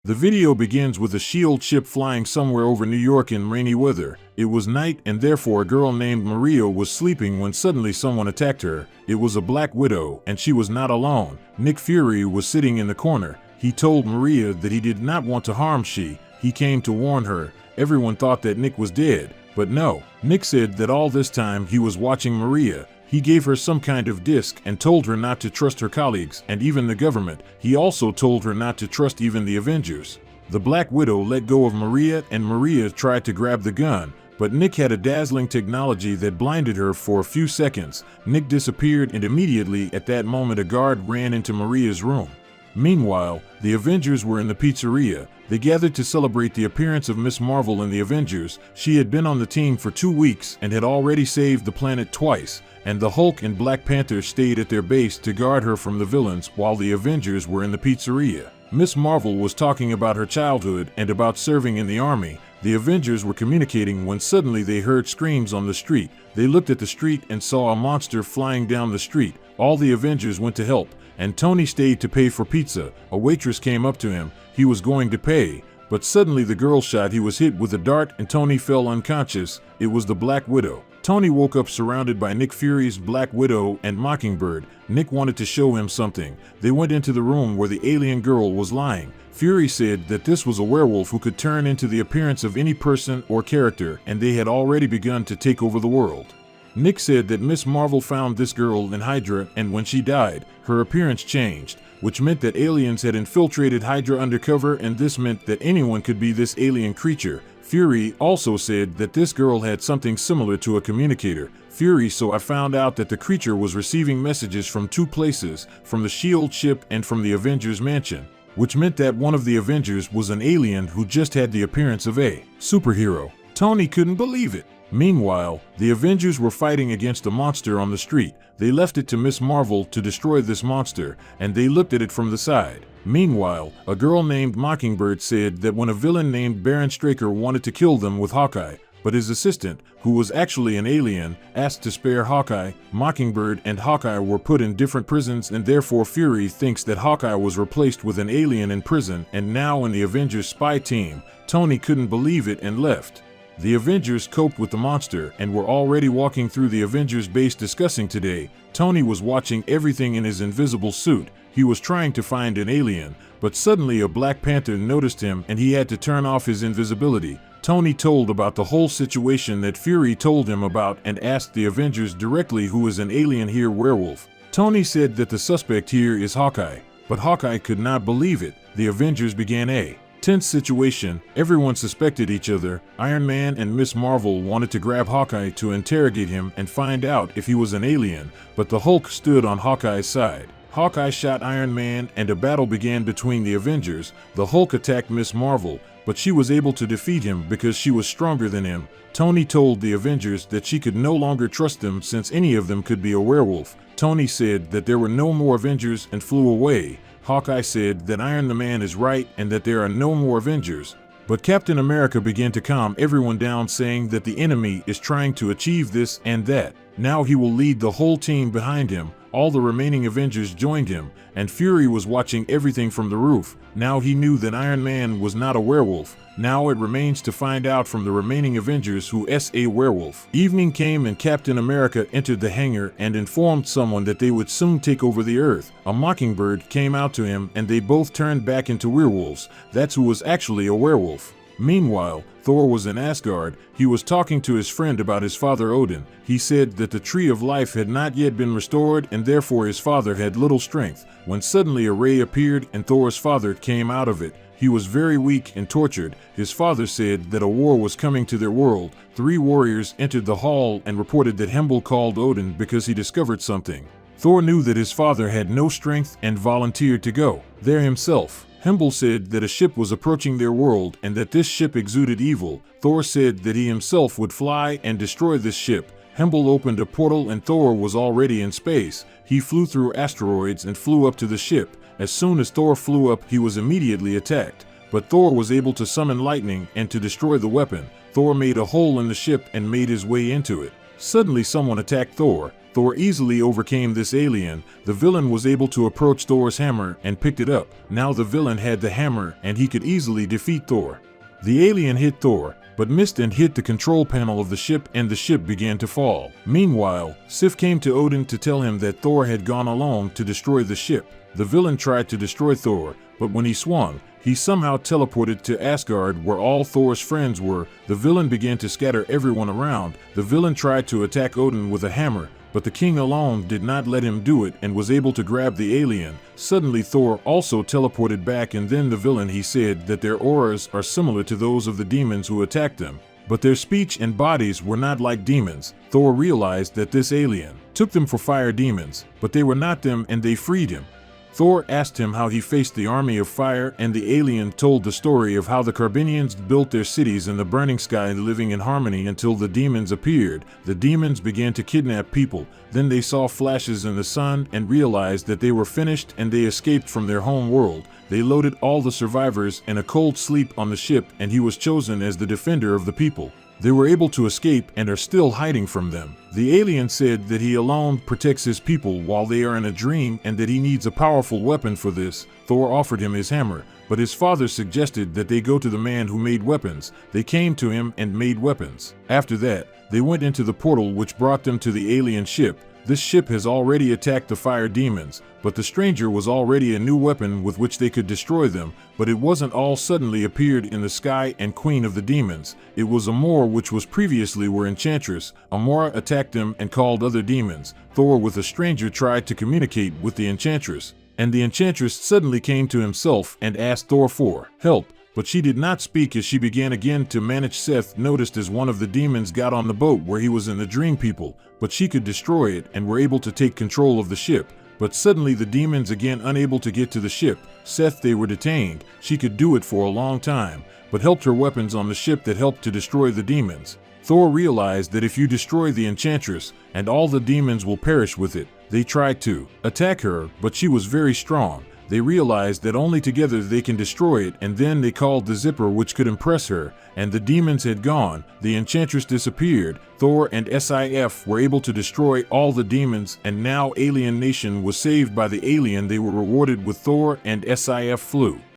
The video begins with a SHIELD ship flying somewhere over New York in rainy weather. It was night and therefore a girl named Maria was sleeping when suddenly someone attacked her. It was a Black Widow and she was not alone. Nick Fury was sitting in the corner. He told Maria that he did not want to harm she. He came to warn her. Everyone thought that Nick was dead, but no. Nick said that all this time he was watching Maria. He gave her some kind of disc and told her not to trust her colleagues and even the government. He also told her not to trust even the Avengers. The Black Widow let go of Maria and Maria tried to grab the gun, but Nick had a dazzling technology that blinded her for a few seconds. Nick disappeared and immediately at that moment a guard ran into Maria's room. Meanwhile, the Avengers were in the pizzeria. They gathered to celebrate the appearance of Miss Marvel in the Avengers. She had been on the team for 2 weeks and had already saved the planet twice, and the Hulk and Black Panther stayed at their base to guard her from the villains while the Avengers were in the pizzeria. Miss Marvel was talking about her childhood and about serving in the army. The Avengers were communicating when suddenly they heard screams on the street. They looked at the street and saw a monster flying down the street. All the Avengers went to help, and Tony stayed to pay for pizza. A waitress came up to him. He was going to pay, but suddenly the girl shot. He was hit with a dart and Tony fell unconscious. It was the Black Widow. Tony woke up surrounded by Nick Fury's Black Widow and Mockingbird. Nick wanted to show him something. They went into the room where the alien girl was lying. Fury said that this was a werewolf who could turn into the appearance of any person or character, and they had already begun to take over the world. Nick said that Miss Marvel found this girl in Hydra, and when she died, her appearance changed, which meant that aliens had infiltrated Hydra undercover, and this meant that anyone could be this alien creature. Fury also said that this girl had something similar to a communicator. Fury, so I found out that the creature was receiving messages from 2 places, from the SHIELD ship and from the Avengers mansion, which meant that one of the Avengers was an alien who just had the appearance of a superhero. Tony couldn't believe it. Meanwhile, the Avengers were fighting against a monster on the street. They left it to Miss Marvel to destroy this monster, and they looked at it from the side. Meanwhile, a girl named Mockingbird said that when a villain named Baron Straker wanted to kill them with Hawkeye, but his assistant, who was actually an alien, asked to spare Hawkeye. Mockingbird and Hawkeye were put in different prisons, and therefore Fury thinks that Hawkeye was replaced with an alien in prison and now in the Avengers spy team. Tony couldn't believe it and left. The Avengers coped with the monster and were already walking through the Avengers base discussing today. Tony was watching everything in his invisible suit. He was trying to find an alien, but suddenly a Black Panther noticed him and he had to turn off his invisibility. Tony told about the whole situation that Fury told him about and asked the Avengers directly who is an alien here, werewolf. Tony said that the suspect here is Hawkeye, but Hawkeye could not believe it. The Avengers began a tense situation. Everyone suspected each other. Iron Man and Miss Marvel wanted to grab Hawkeye to interrogate him and find out if he was an alien, but the Hulk stood on Hawkeye's side. Hawkeye shot Iron Man and a battle began between the Avengers. The Hulk attacked Miss Marvel, but she was able to defeat him because she was stronger than him. Tony told the Avengers that she could no longer trust them since any of them could be a werewolf. Tony said that there were no more Avengers and flew away. Hawkeye said that Iron Man is right and that there are no more Avengers. But Captain America began to calm everyone down, saying that the enemy is trying to achieve this and that. Now he will lead the whole team behind him. All the remaining Avengers joined him, and Fury was watching everything from the roof. Now he knew that Iron Man was not a werewolf. Now it remains to find out from the remaining Avengers who is a werewolf. Evening came and Captain America entered the hangar and informed someone that they would soon take over the Earth. A Mockingbird came out to him and they both turned back into werewolves. That's who was actually a werewolf. Meanwhile, Thor was in Asgard. He was talking to his friend about his father Odin. He said that the Tree of Life had not yet been restored and therefore his father had little strength. When suddenly a ray appeared and Thor's father came out of it. He was very weak and tortured. His father said that a war was coming to their world. 3 warriors entered the hall and reported that Hemble called Odin because he discovered something. Thor knew that his father had no strength and volunteered to go there himself. Hemble said that a ship was approaching their world and that this ship exuded evil. Thor said that he himself would fly and destroy this ship. Hemble opened a portal and Thor was already in space. He flew through asteroids and flew up to the ship. As soon as Thor flew up, he was immediately attacked. But Thor was able to summon lightning and to destroy the weapon. Thor made a hole in the ship and made his way into it. Suddenly someone attacked Thor. Thor easily overcame this alien. The villain was able to approach Thor's hammer and picked it up. Now the villain had the hammer and he could easily defeat Thor. The alien hit Thor, but missed and hit the control panel of the ship, and the ship began to fall. Meanwhile, Sif came to Odin to tell him that Thor had gone alone to destroy the ship. The villain tried to destroy Thor, but when he swung, he somehow teleported to Asgard where all Thor's friends were. The villain began to scatter everyone around. The villain tried to attack Odin with a hammer, but the king alone did not let him do it and was able to grab the alien. Suddenly Thor also teleported back, and then the villain, he said that their auras are similar to those of the demons who attacked them, but their speech and bodies were not like demons. Thor realized that this alien took them for fire demons, but they were not them, and they freed him. Thor asked him how he faced the army of fire, and the alien told the story of how the Carbinians built their cities in the burning sky, living in harmony until the demons appeared. The demons began to kidnap people. Then they saw flashes in the sun and realized that they were finished, and they escaped from their home world. They loaded all the survivors in a cold sleep on the ship, and he was chosen as the defender of the people. They were able to escape and are still hiding from them. The alien said that he alone protects his people while they are in a dream, and that he needs a powerful weapon for this. Thor offered him his hammer, but his father suggested that they go to the man who made weapons. They came to him and made weapons. After that, they went into the portal which brought them to the alien ship. This ship has already attacked the fire demons, but the stranger was already a new weapon with which they could destroy them. But it wasn't all suddenly appeared in the sky and queen of the demons. It was Amora, which was previously were enchantress. Amora attacked them and called other demons. Thor with a stranger tried to communicate with the enchantress, and the enchantress suddenly came to himself and asked Thor for help. But she did not speak as she began again to manage. Seth noticed as one of the demons got on the boat where he was in the dream people, but she could destroy it and were able to take control of the ship. But suddenly the demons again unable to get to the ship. Seth, they were detained. She could do it for a long time, but helped her weapons on the ship that helped to destroy the demons. Thor realized that if you destroy the enchantress, and all the demons will perish with it. They tried to attack her, but she was very strong. They realized that only together they can destroy it, and then they called the Zipper, which could impress her, and the demons had gone. The enchantress disappeared. Thor and Sif were able to destroy all the demons, and now Alien Nation was saved by the alien. They were rewarded with Thor and Sif flew